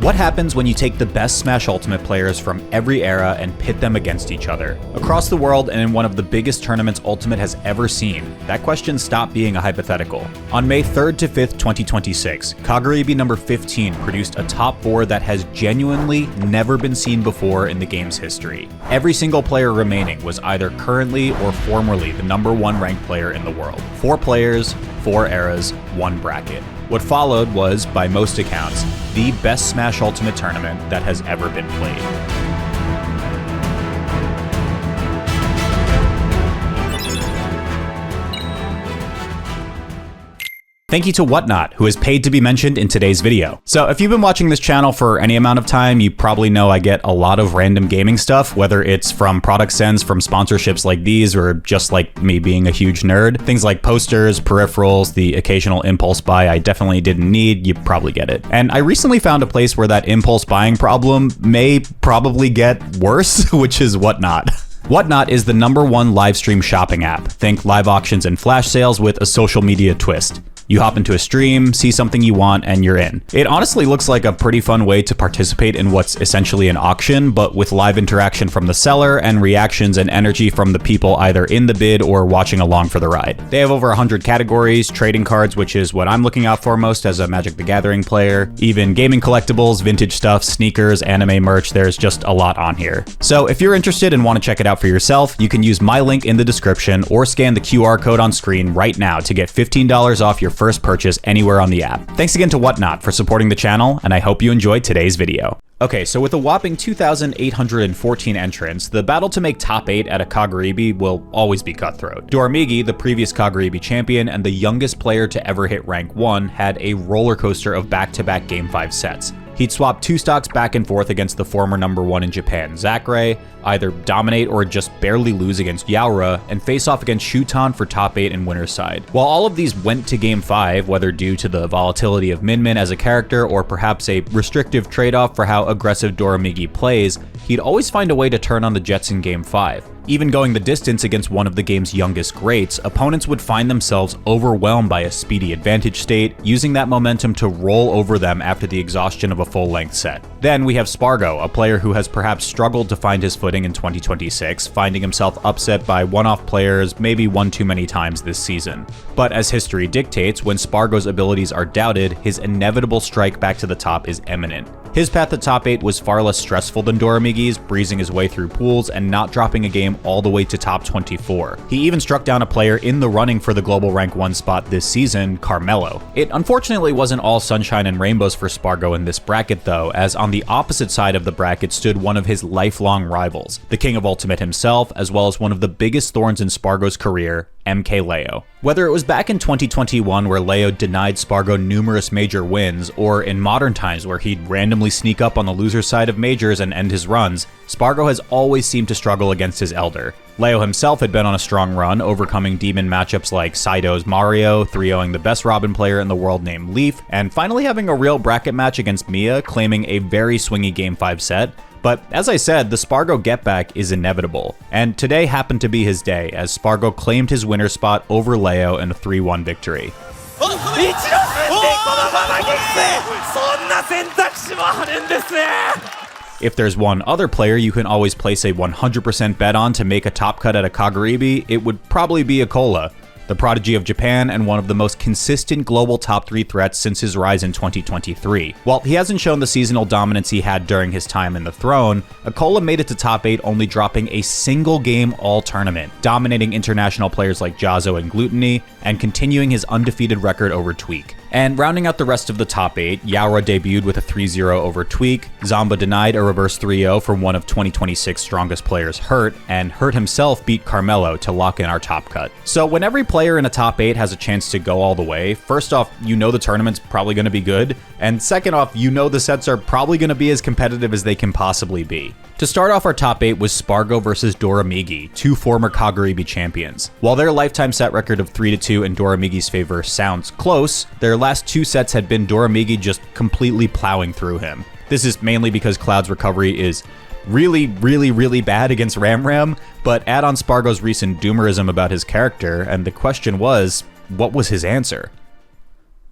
What happens when you take the best Smash Ultimate players from every era and pit them against each other? Across the world and in one of the biggest tournaments Ultimate has ever seen, that question stopped being a hypothetical. On May 3rd to 5th, 2026, Kagaribi number 15 produced a top 4 that has genuinely never been seen before in the game's history. Every single player remaining was either currently or formerly the number 1 ranked player in the world. 4 players, 4 eras, 1 bracket. What followed was, by most accounts, the best Smash Ultimate tournament that has ever been played. Thank you to Whatnot, who is paid to be mentioned in today's video. So if you've been watching this channel for any amount of time, you probably know I get a lot of random gaming stuff, whether it's from product sends from sponsorships like these, or just like me being a huge nerd. Things like posters, peripherals, the occasional impulse buy I definitely didn't need, you probably get it. And I recently found a place where that impulse buying problem may probably get worse, which is Whatnot. Whatnot is the #1 live stream shopping app. Think live auctions and flash sales with a social media twist. You hop into a stream, see something you want, and you're in. It honestly looks like a pretty fun way to participate in what's essentially an auction, but with live interaction from the seller and reactions and energy from the people either in the bid or watching along for the ride. They have over 100 categories, trading cards, which is what I'm looking out for most as a Magic the Gathering player, even gaming collectibles, vintage stuff, sneakers, anime merch, there's just a lot on here. So if you're interested and want to check it out for yourself, you can use my link in the description or scan the QR code on screen right now to get $15 off your first purchase anywhere on the app. Thanks again to Whatnot for supporting the channel, and I hope you enjoyed today's video. Okay, so with a whopping 2,814 entrants, the battle to make top 8 at a Kagaribi will always be cutthroat. Dormigi, the previous Kagaribi champion and the youngest player to ever hit rank 1, had a roller coaster of back-to-back Game 5 sets. He'd swap 2 stocks back and forth against the former #1 in Japan, Zachary, either dominate or just barely lose against Yaura, and face off against Shuton for top 8 and winner's side. While all of these went to Game 5, whether due to the volatility of Min Min as a character or perhaps a restrictive trade-off for how aggressive Dormigi plays, he'd always find a way to turn on the Jets in Game 5. Even going the distance against one of the game's youngest greats, opponents would find themselves overwhelmed by a speedy advantage state, using that momentum to roll over them after the exhaustion of a full-length set. Then we have Spargo, a player who has perhaps struggled to find his footing in 2026, finding himself upset by one-off players maybe one too many times this season. But as history dictates, when Spargo's abilities are doubted, his inevitable strike back to the top is imminent. His path to top 8 was far less stressful than Dormigi's, breezing his way through pools and not dropping a game all the way to top 24. He even struck down a player in the running for the global rank 1 spot this season, Carmelo. It unfortunately wasn't all sunshine and rainbows for Spargo in this bracket though, as on the opposite side of the bracket stood one of his lifelong rivals, the King of Ultimate himself, as well as one of the biggest thorns in Spargo's career, MK Leo. Whether it was back in 2021 where Leo denied Spargo numerous major wins, or in modern times where he'd randomly sneak up on the loser side of majors and end his runs, Spargo has always seemed to struggle against his elder. Leo himself had been on a strong run, overcoming demon matchups like Saido's Mario, 3-0ing the best Robin player in the world named Leaf, and finally having a real bracket match against Mia, claiming a very swingy Game 5 set. But as I said, the Spargo getback is inevitable, and today happened to be his day as Spargo claimed his winner spot over Leo in a 3-1 victory. If there's one other player you can always place a 100% bet on to make a top cut at a Kagaribi, it would probably be Akola, the prodigy of Japan and one of the most consistent global top 3 threats since his rise in 2023. While he hasn't shown the seasonal dominance he had during his time in the throne, Akola made it to top 8 only dropping a single game all tournament, dominating international players like Jazzo and Gluttony, and continuing his undefeated record over Tweak. And rounding out the rest of the top 8, Yaura debuted with a 3-0 over Tweak, Zamba denied a reverse 3-0 from one of 2026's strongest players, Hurt, and Hurt himself beat Carmelo to lock in our top cut. So when every player in a top 8 has a chance to go all the way, first off, you know the tournament's probably going to be good, and second off, you know the sets are probably going to be as competitive as they can possibly be. To start off our top 8 was Spargo versus Dormigi, 2 former Kagaribi champions. While their lifetime set record of 3-2 in Dormigi's favor sounds close, their last 2 sets had been Dormigi just completely plowing through him. This is mainly because Cloud's recovery is really bad against Ram, but add on Spargo's recent doomerism about his character, and the question was, what was his answer?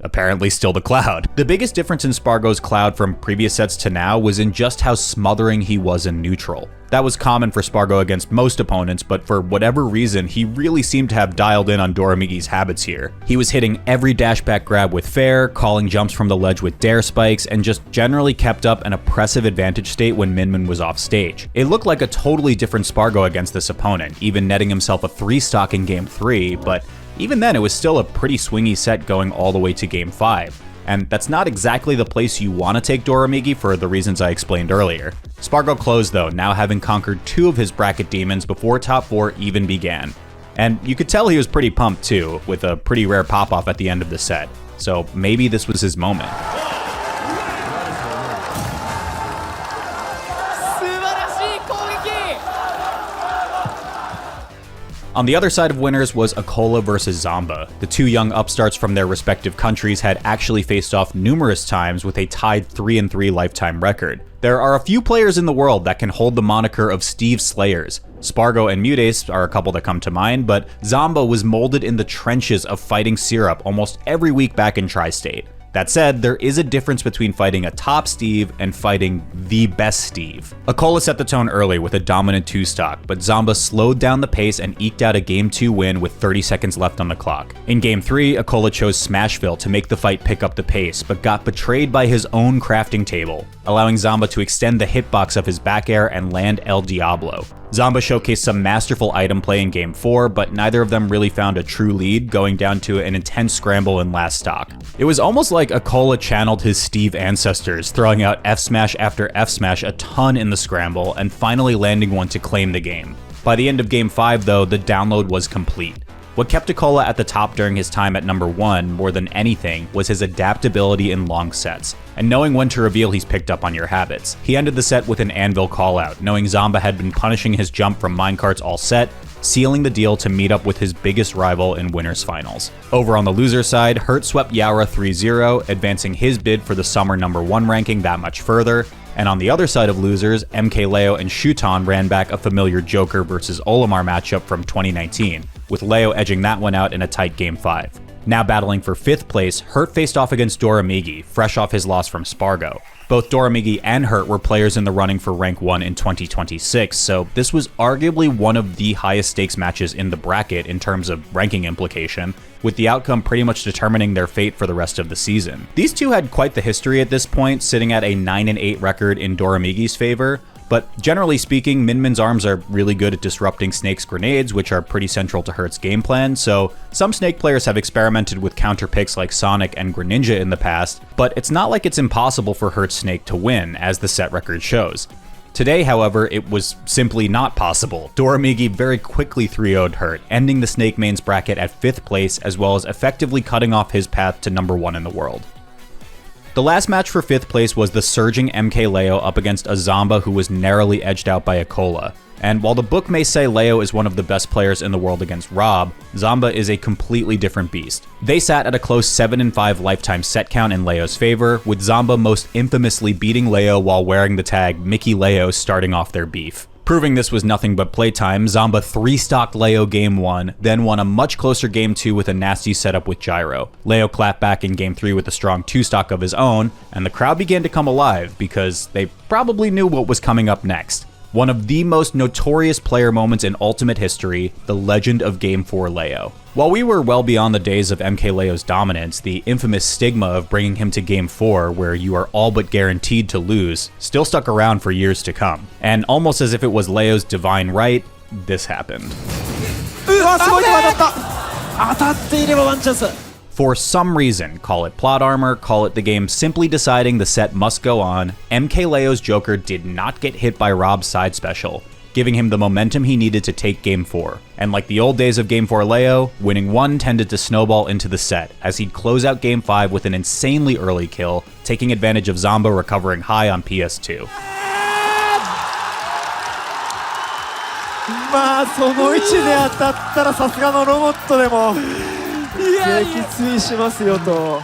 Apparently still the Cloud. The biggest difference in Spargo's Cloud from previous sets to now was in just how smothering he was in neutral. That was common for Spargo against most opponents, but for whatever reason, he really seemed to have dialed in on Doramigi's habits here. He was hitting every dashback grab with fair, calling jumps from the ledge with dare spikes, and just generally kept up an oppressive advantage state when Minmin was off stage. It looked like a totally different Spargo against this opponent, even netting himself a 3-stock in Game 3, but even then, it was still a pretty swingy set going all the way to Game 5, and that's not exactly the place you want to take Doramigi for the reasons I explained earlier. Spargo closed though, now having conquered 2 of his bracket demons before top 4 even began. And you could tell he was pretty pumped too, with a pretty rare pop-off at the end of the set, so maybe this was his moment. On the other side of winners was Akola versus Zamba. The 2 young upstarts from their respective countries had actually faced off numerous times with a tied 3-3 lifetime record. There are a few players in the world that can hold the moniker of Steve Slayers. Spargo and Mutace are a couple that come to mind, but Zamba was molded in the trenches of fighting Syrup almost every week back in Tri-State. That said, there is a difference between fighting a top Steve and fighting the best Steve. Akola set the tone early with a dominant 2-stock, but Zamba slowed down the pace and eked out a Game 2 win with 30 seconds left on the clock. In Game 3, Akola chose Smashville to make the fight pick up the pace, but got betrayed by his own crafting table, allowing Zamba to extend the hitbox of his back air and land El Diablo. Zamba showcased some masterful item play in Game 4, but neither of them really found a true lead, going down to an intense scramble in last stock. It was almost like Akola channeled his Steve ancestors, throwing out F-smash after F-smash a ton in the scramble, and finally landing one to claim the game. By the end of Game 5 though, the download was complete. What kept Akola at the top during his time at number 1 more than anything was his adaptability in long sets, and knowing when to reveal he's picked up on your habits. He ended the set with an anvil callout, knowing Zamba had been punishing his jump from minecarts all set, sealing the deal to meet up with his biggest rival in winners finals. Over on the loser side, Hurt swept Yaura 3-0, advancing his bid for the summer number 1 ranking that much further. And on the other side of losers, MKLeo and Shuton ran back a familiar Joker versus Olimar matchup from 2019, with Leo edging that one out in a tight Game 5. Now battling for 5th place, Hurt faced off against Doramigi, fresh off his loss from Spargo. Both Doramigi and Hurt were players in the running for rank 1 in 2026, so this was arguably one of the highest stakes matches in the bracket in terms of ranking implication, with the outcome pretty much determining their fate for the rest of the season. These two had quite the history at this point, sitting at a 9-8 record in Doramigi's favor, but generally speaking, Minmin's arms are really good at disrupting Snake's grenades, which are pretty central to Hurt's game plan, so some Snake players have experimented with counter picks like Sonic and Greninja in the past, but it's not like it's impossible for Hurt's Snake to win, as the set record shows. Today, however, it was simply not possible. Doramigi very quickly 3-0'd Hurt, ending the Snake mains bracket at 5th place, as well as effectively cutting off his path to number 1 in the world. The last match for 5th place was the surging MKLeo up against a Zamba who was narrowly edged out by Akola. And while the book may say Leo is one of the best players in the world against Rob, Zamba is a completely different beast. They sat at a close 7-5 lifetime set count in Leo's favor, with Zamba most infamously beating Leo while wearing the tag Mickey Leo starting off their beef. Proving this was nothing but playtime, Zamba 3-stocked Leo Game 1, then won a much closer Game 2 with a nasty setup with Gyro. Leo clapped back in Game 3 with a strong 2-stock of his own, and the crowd began to come alive because they probably knew what was coming up next. One of the most notorious player moments in Ultimate history, the legend of Game 4 Leo. While we were well beyond the days of MKLeo's dominance, the infamous stigma of bringing him to Game 4, where you are all but guaranteed to lose, still stuck around for years to come. And almost as if it was Leo's divine right, this happened. For some reason, call it plot armor, call it the game simply deciding the set must go on, MKLeo's Joker did not get hit by Rob's side special, giving him the momentum he needed to take Game 4. And like the old days of Game 4 Leo, winning 1 tended to snowball into the set, as he'd close out Game 5 with an insanely early kill, taking advantage of Zamba recovering high on PS2. まあその位置で当たったらさすがのロボットでも撃墜しますよと。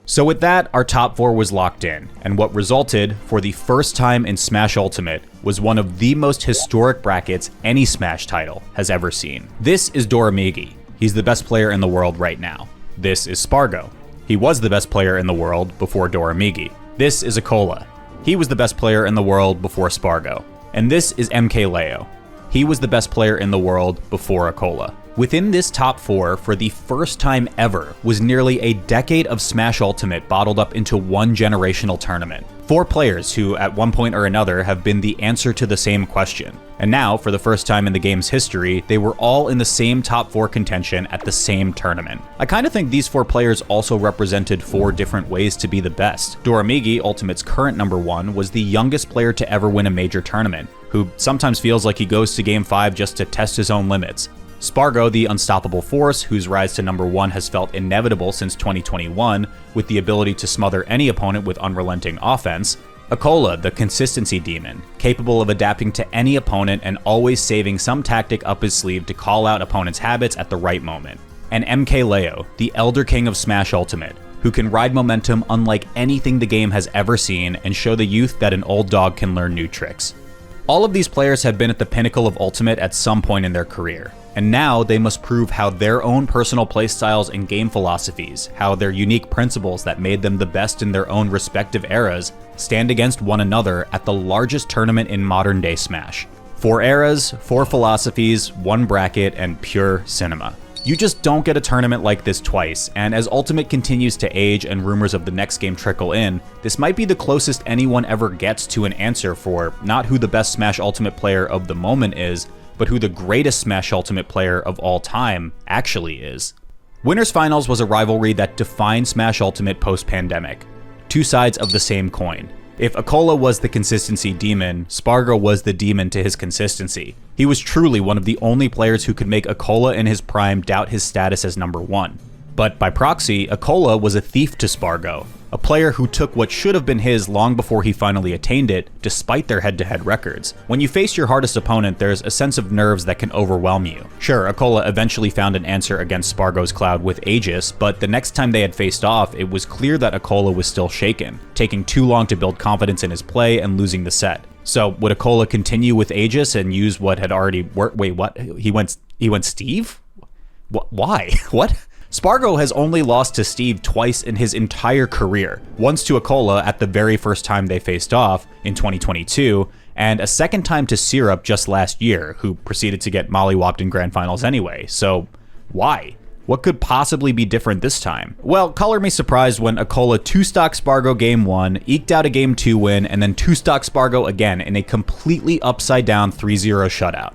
So with that, our top 4 was locked in, and what resulted, for the first time in Smash Ultimate, was one of the most historic brackets any Smash title has ever seen. This is Doramigi. He's the best player in the world right now. This is Spargo. He was the best player in the world before Doramigi. This is Akola. He was the best player in the world before Spargo. And this is MKLeo. He was the best player in the world before Akola. Within this top 4, for the first time ever, was nearly a decade of Smash Ultimate bottled up into one generational tournament. 4 players who, at one point or another, have been the answer to the same question. And now, for the first time in the game's history, they were all in the same top 4 contention at the same tournament. I kinda think these 4 players also represented 4 different ways to be the best. Doramigi, Ultimate's current number 1, was the youngest player to ever win a major tournament, who sometimes feels like he goes to Game 5 just to test his own limits. Spargo, the unstoppable force, whose rise to number 1 has felt inevitable since 2021, with the ability to smother any opponent with unrelenting offense. Akola, the consistency demon, capable of adapting to any opponent and always saving some tactic up his sleeve to call out opponents' habits at the right moment. And MKLeo, the Elder King of Smash Ultimate, who can ride momentum unlike anything the game has ever seen and show the youth that an old dog can learn new tricks. All of these players have been at the pinnacle of Ultimate at some point in their career, and now they must prove how their own personal playstyles and game philosophies, how their unique principles that made them the best in their own respective eras, stand against one another at the largest tournament in modern-day Smash. 4 eras, 4 philosophies, 1 bracket, and pure cinema. You just don't get a tournament like this twice, and as Ultimate continues to age and rumors of the next game trickle in, this might be the closest anyone ever gets to an answer for not who the best Smash Ultimate player of the moment is, but who the greatest Smash Ultimate player of all time actually is. Winners Finals was a rivalry that defined Smash Ultimate post-pandemic. 2 sides of the same coin. If Akola was the consistency demon, Spargo was the demon to his consistency. He was truly one of the only players who could make Akola in his prime doubt his status as number 1. But by proxy, Akola was a thief to Spargo, a player who took what should have been his long before he finally attained it, despite their head-to-head records. When you face your hardest opponent, there's a sense of nerves that can overwhelm you. Sure, Akola eventually found an answer against Spargo's Cloud with Aegis, but the next time they had faced off, it was clear that Akola was still shaken, taking too long to build confidence in his play and losing the set. So would Akola continue with Aegis and use what had already worked? Wait, what? He went Steve? Why? What? Spargo has only lost to Steve twice in his entire career. Once to Akola at the very first time they faced off in 2022, and a second time to Syrup just last year, who proceeded to get mollywopped in Grand Finals anyway. So why? What could possibly be different this time? Well, color me surprised when Akola 2-stock Spargo Game 1, eked out a Game 2 win, and then 2-stock Spargo again in a completely upside-down 3-0 shutout.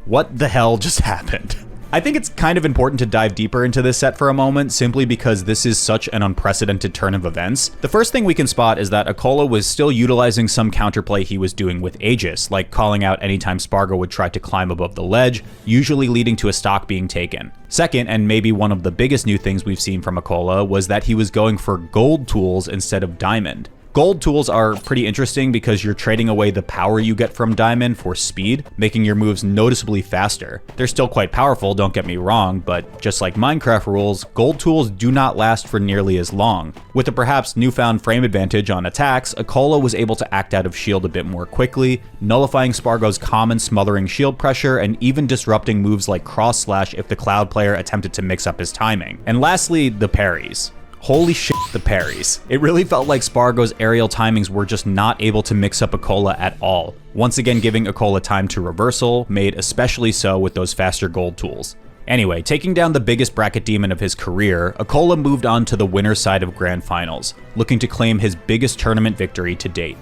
What the hell just happened? I think it's kind of important to dive deeper into this set for a moment, simply because this is such an unprecedented turn of events. The first thing we can spot is that Akola was still utilizing some counterplay he was doing with Aegis, like calling out anytime Spargo would try to climb above the ledge, usually leading to a stock being taken. Second, and maybe one of the biggest new things we've seen from Akola, was that he was going for gold tools instead of diamond. Gold tools are pretty interesting because you're trading away the power you get from diamond for speed, making your moves noticeably faster. They're still quite powerful, don't get me wrong, but just like Minecraft rules, gold tools do not last for nearly as long. With a perhaps newfound frame advantage on attacks, Akola was able to act out of shield a bit more quickly, nullifying Spargo's common smothering shield pressure and even disrupting moves like cross slash if the Cloud player attempted to mix up his timing. And lastly, the parries. Holy shit, the parries. It really felt like Spargo's aerial timings were just not able to mix up Akola at all, once again giving Akola time to reversal, made especially so with those faster gold tools. Anyway, taking down the biggest bracket demon of his career, Akola moved on to the winner's side of Grand Finals, looking to claim his biggest tournament victory to date.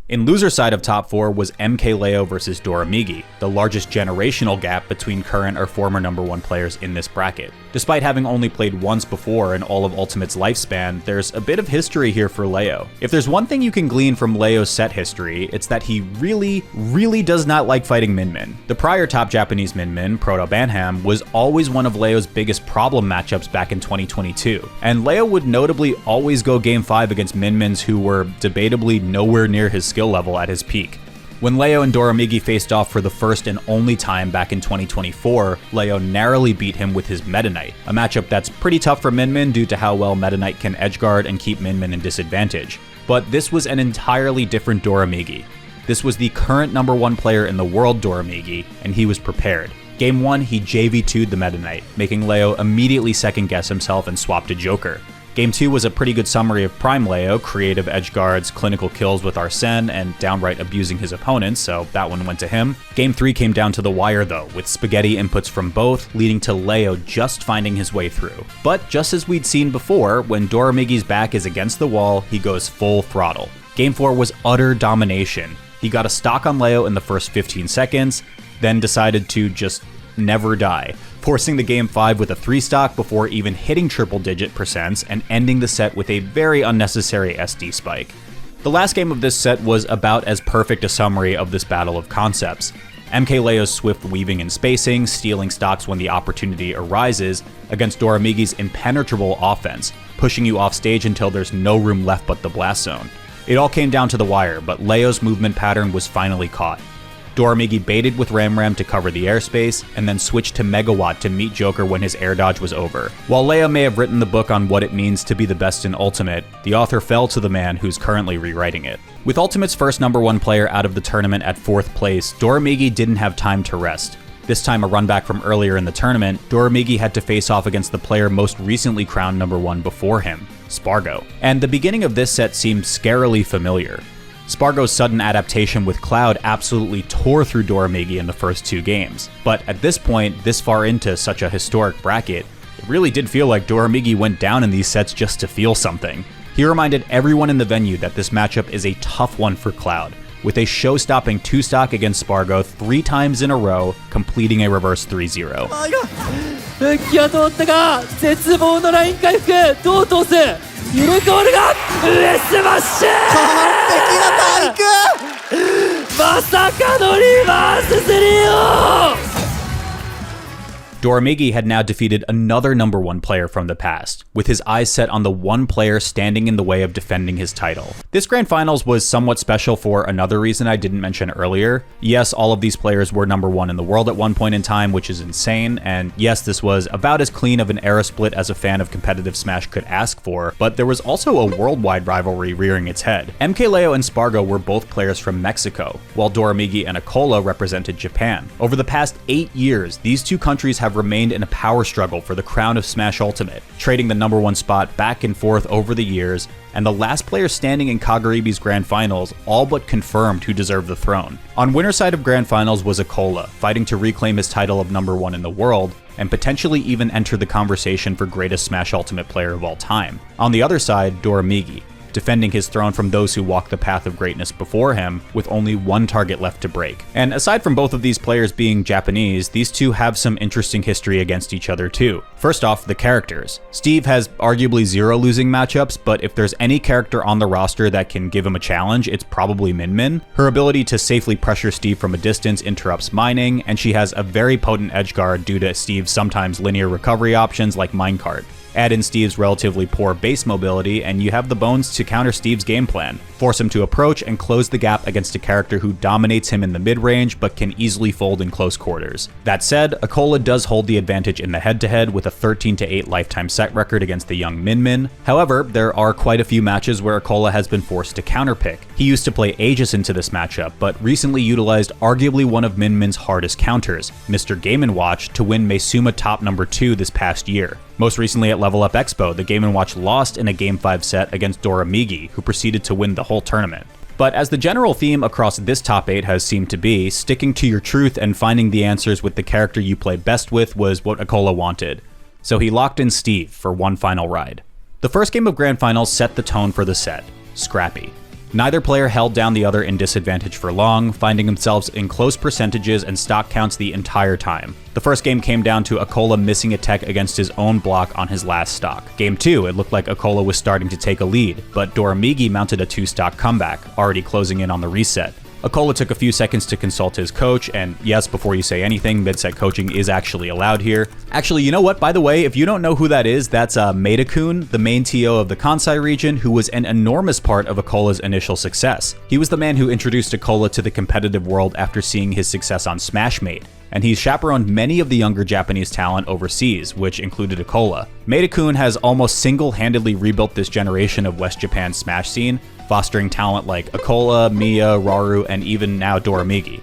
In loser side of top 4 was MKLeo versus Doramigi, the largest generational gap between current or former number 1 players in this bracket. Despite having only played once before in all of Ultimate's lifespan, there's a bit of history here for Leo. If there's one thing you can glean from Leo's set history, it's that he really does not like fighting Min Min. The prior top Japanese Min Min, Proto Banham, was always one of Leo's biggest problem matchups back in 2022, and Leo would notably always go Game 5 against Min Mins who were debatably nowhere near his skill level at his peak. When Leo and Doramigi faced off for the first and only time back in 2024, Leo narrowly beat him with his Meta Knight, a matchup that's pretty tough for Min Min due to how well Meta Knight can edgeguard and keep Min Min in disadvantage. But this was an entirely different Doramigi. This was the current number 1 player in the world Doramigi, and he was prepared. Game 1, he JV2'd the Meta Knight, making Leo immediately second guess himself and swap to Joker. Game 2 was a pretty good summary of Prime Leo, creative edge guards, clinical kills with Arsene, and downright abusing his opponents, so that one went to him. Game 3 came down to the wire though, with spaghetti inputs from both, leading to Leo just finding his way through. But just as we'd seen before, when Doramigi's back is against the wall, he goes full throttle. Game 4 was utter domination. He got a stock on Leo in the first 15 seconds, then decided to just never die, forcing the Game 5 with a 3 stock before even hitting triple-digit percents and ending the set with a very unnecessary SD spike. The last game of this set was about as perfect a summary of this battle of concepts. MK Leo's swift weaving and spacing, stealing stocks when the opportunity arises, against Doramigi's impenetrable offense, pushing you off stage until there's no room left but the blast zone. It all came down to the wire, but Leo's movement pattern was finally caught. Doramigi baited with Ram to cover the airspace, and then switched to Megawatt to meet Joker when his air dodge was over. While Leo may have written the book on what it means to be the best in Ultimate, the author fell to the man who's currently rewriting it. With Ultimate's first #1 player out of the tournament at 4th place, Doramigi didn't have time to rest. This time a run back from earlier in the tournament, Doramigi had to face off against the player most recently crowned #1 before him, Spargo. And the beginning of this set seemed scarily familiar. Spargo's sudden adaptation with Cloud absolutely tore through Doramigi in the first 2 games. But at this point, this far into such a historic bracket, it really did feel like Doramigi went down in these sets just to feel something. He reminded everyone in the venue that this matchup is a tough one for Cloud, with a show-stopping 2-stock against Spargo 3 times in a row, completing a reverse 3-0. 復帰は通ったが絶望のライン回復どう通すユニコールが上スマッシュ完璧なタイクまさかのリバース 3-0 Doramigi had now defeated another #1 player from the past, with his eyes set on the one player standing in the way of defending his title. This Grand Finals was somewhat special for another reason I didn't mention earlier. Yes, all of these players were #1 in the world at one point in time, which is insane, and yes, this was about as clean of an era split as a fan of competitive Smash could ask for, but there was also a worldwide rivalry rearing its head. MK Leo and Spargo were both players from Mexico, while Doramigi and Akola represented Japan. Over the past 8 years, these two countries have remained in a power struggle for the crown of Smash Ultimate, trading the #1 spot back and forth over the years, and the last player standing in Kagaribi's Grand Finals all but confirmed who deserved the throne. On winner's side of Grand Finals was Akola, fighting to reclaim his title of #1 in the world, and potentially even enter the conversation for greatest Smash Ultimate player of all time. On the other side, Doramigi, defending his throne from those who walked the path of greatness before him, with only one target left to break. And aside from both of these players being Japanese, these two have some interesting history against each other too. First off, the characters. Steve has arguably 0 losing matchups, but if there's any character on the roster that can give him a challenge, it's probably Min Min. Her ability to safely pressure Steve from a distance interrupts mining, and she has a very potent edge guard due to Steve's sometimes linear recovery options like minecart. Add in Steve's relatively poor base mobility, and you have the bones to counter Steve's game plan. Force him to approach and close the gap against a character who dominates him in the mid-range, but can easily fold in close quarters. That said, Akola does hold the advantage in the head-to-head with a 13-8 lifetime set record against the young Min Min. However, there are quite a few matches where Akola has been forced to counterpick. He used to play Aegis into this matchup, but recently utilized arguably one of Min Min's hardest counters, Mr. Game & Watch, to win Meisuma top #2 this past year. Most recently at Level Up Expo, the Game & Watch lost in a Game 5 set against Doramigi, who proceeded to win the whole tournament. But as the general theme across this top 8 has seemed to be, sticking to your truth and finding the answers with the character you play best with was what Akola wanted. So he locked in Steve for one final ride. The first game of Grand Finals set the tone for the set, scrappy. Neither player held down the other in disadvantage for long, finding themselves in close percentages and stock counts the entire time. The first game came down to Akola missing a tech against his own block on his last stock. Game 2, it looked like Akola was starting to take a lead, but Doramigi mounted a 2-stock comeback, already closing in on the reset. Akola took a few seconds to consult his coach, and yes, before you say anything, mid-set coaching is actually allowed here. Actually, you know what? By the way, if you don't know who that is, that's Maeda-kun, the main TO of the Kansai region, who was an enormous part of Akola's initial success. He was the man who introduced Akola to the competitive world after seeing his success on Smashmade, and he's chaperoned many of the younger Japanese talent overseas, which included Akola. Maeda-kun has almost single-handedly rebuilt this generation of West Japan's Smash scene, fostering talent like Akola, Mia, Raru, and even now Doramigi.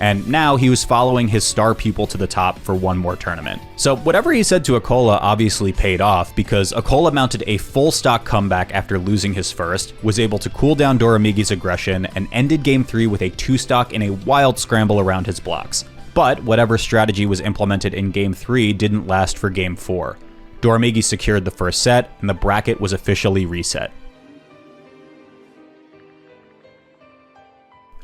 and now he was following his star pupil to the top for one more tournament. So whatever he said to Akola obviously paid off, because Akola mounted a full stock comeback after losing his first, was able to cool down Doramigi's aggression, and ended Game 3 with a 2-stock in a wild scramble around his blocks. But whatever strategy was implemented in Game 3 didn't last for Game 4. Doramigi secured the first set, and the bracket was officially reset.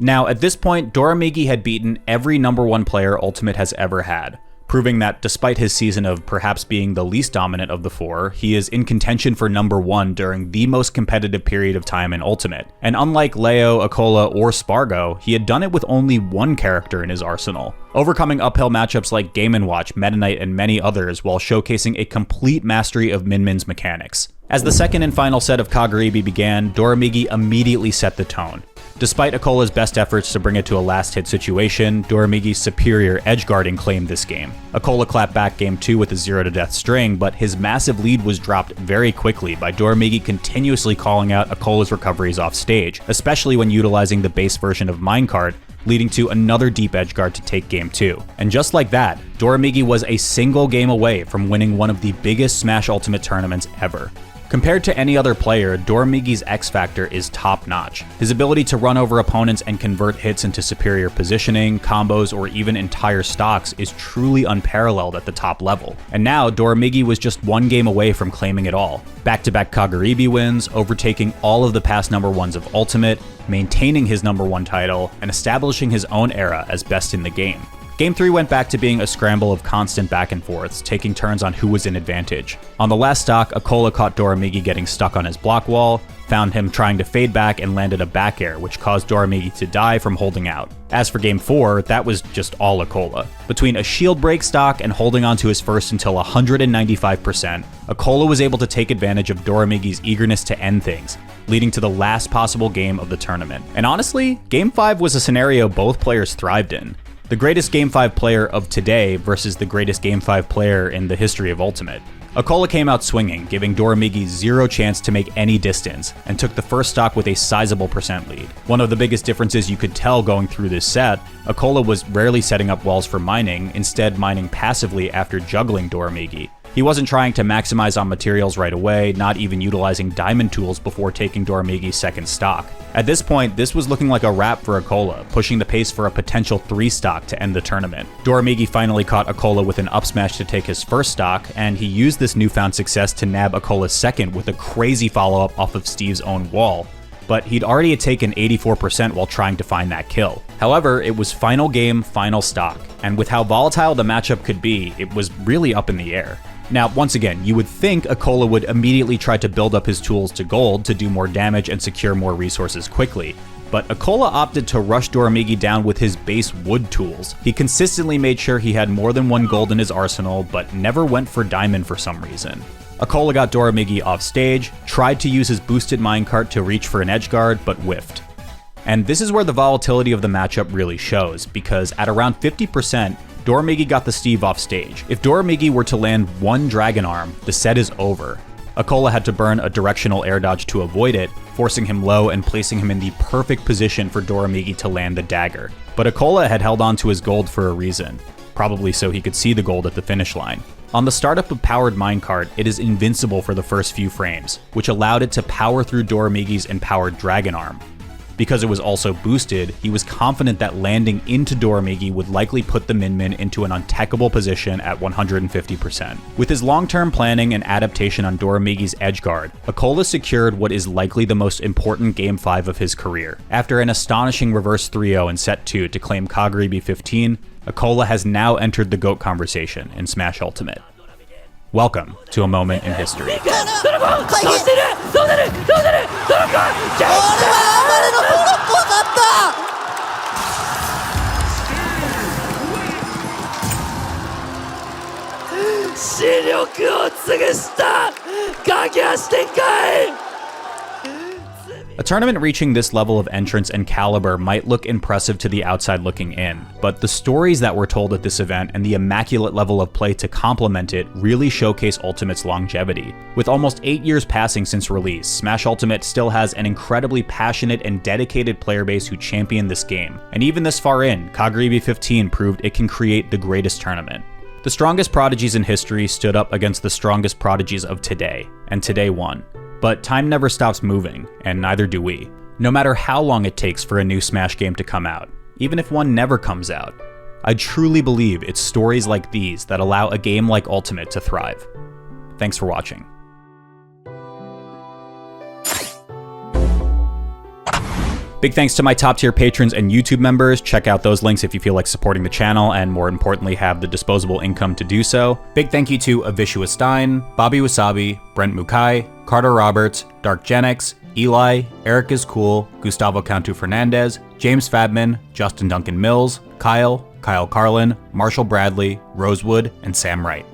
Now, at this point, Doramigi had beaten every number 1 player Ultimate has ever had, proving that despite his season of perhaps being the least dominant of the 4, he is in contention for number 1 during the most competitive period of time in Ultimate. And unlike Leo, Akola, or Spargo, he had done it with only one character in his arsenal, overcoming uphill matchups like Game & Watch, Meta Knight, and many others while showcasing a complete mastery of Min Min's mechanics. As the second and final set of Kagaribi began, Doramigi immediately set the tone. Despite Akola's best efforts to bring it to a last-hit situation, Doramigi's superior edgeguarding claimed this game. Akola clapped back Game 2 with a 0-to-death string, but his massive lead was dropped very quickly by Doramigi continuously calling out Akola's recoveries off stage, especially when utilizing the base version of Minecart, leading to another deep edgeguard to take Game 2. And just like that, Doramigi was a single game away from winning one of the biggest Smash Ultimate tournaments ever. Compared to any other player, Doramigi's X factor is top-notch. His ability to run over opponents and convert hits into superior positioning, combos, or even entire stocks is truly unparalleled at the top level. And now, Doramigi was just one game away from claiming it all. Back-to-back Kagaribi wins, overtaking all of the past number 1s of Ultimate, maintaining his number 1 title, and establishing his own era as best in the game. Game 3 went back to being a scramble of constant back and forths, taking turns on who was in advantage. On the last stock, Akola caught Doramigi getting stuck on his block wall, found him trying to fade back, and landed a back air, which caused Doramigi to die from holding out. As for Game 4, that was just all Akola. Between a shield break stock and holding on to his first until 195%, Akola was able to take advantage of Doramigi's eagerness to end things, leading to the last possible game of the tournament. And honestly, Game 5 was a scenario both players thrived in. The greatest Game 5 player of today versus the greatest Game 5 player in the history of Ultimate. Akola came out swinging, giving Doramigi zero chance to make any distance, and took the first stock with a sizable percent lead. One of the biggest differences you could tell going through this set, Akola was rarely setting up walls for mining, instead mining passively after juggling Doramigi. He wasn't trying to maximize on materials right away, not even utilizing diamond tools before taking Doramigi's second stock. At this point, this was looking like a wrap for Akola, pushing the pace for a potential 3-stock to end the tournament. Doramigi finally caught Akola with an up smash to take his first stock, and he used this newfound success to nab Akola's second with a crazy follow-up off of Steve's own wall. But he'd already taken 84% while trying to find that kill. However, it was final game, final stock, and with how volatile the matchup could be, it was really up in the air. Now, once again, you would think Akola would immediately try to build up his tools to gold to do more damage and secure more resources quickly, but Akola opted to rush Doramigi down with his base wood tools. He consistently made sure he had more than one gold in his arsenal, but never went for diamond for some reason. Akola got Doramigi off stage, tried to use his boosted minecart to reach for an edgeguard, but whiffed. And this is where the volatility of the matchup really shows, because at around 50%, Doramigi got the Steve off stage. If Doramigi were to land one Dragon Arm, the set is over. Akola had to burn a directional air dodge to avoid it, forcing him low and placing him in the perfect position for Doramigi to land the dagger. But Akola had held on to his gold for a reason, probably so he could see the gold at the finish line. On the startup of Powered Minecart, it is invincible for the first few frames, which allowed it to power through Doramigi's empowered Dragon Arm. Because it was also boosted, he was confident that landing into Doramigi would likely put the Min Min into an untechable position at 150%. With his long-term planning and adaptation on Doramigi's edgeguard, Akola secured what is likely the most important Game 5 of his career. After an astonishing reverse 3-0 in Set 2 to claim Kagaribi 15, Akola has now entered the GOAT conversation in Smash Ultimate. Welcome to a moment in history. A tournament reaching this level of entrance and caliber might look impressive to the outside looking in, but the stories that were told at this event and the immaculate level of play to complement it really showcase Ultimate's longevity. With almost 8 years passing since release, Smash Ultimate still has an incredibly passionate and dedicated player base who champion this game, and even this far in, Kagaribi 15 proved it can create the greatest tournament. The strongest prodigies in history stood up against the strongest prodigies of today, and today won. But time never stops moving, and neither do we. No matter how long it takes for a new Smash game to come out, even if one never comes out, I truly believe it's stories like these that allow a game like Ultimate to thrive. Thanks for watching. Big thanks to my top tier patrons and YouTube members. Check out those links if you feel like supporting the channel and more importantly have the disposable income to do so. Big thank you to Avishua Stein, Bobby Wasabi, Brent Mukai, Carter Roberts, Dark Genix, Eli, Eric is Cool, Gustavo Cantu Fernandez, James Fadman, Justin Duncan Mills, Kyle Carlin, Marshall Bradley, Rosewood, and Sam Wright.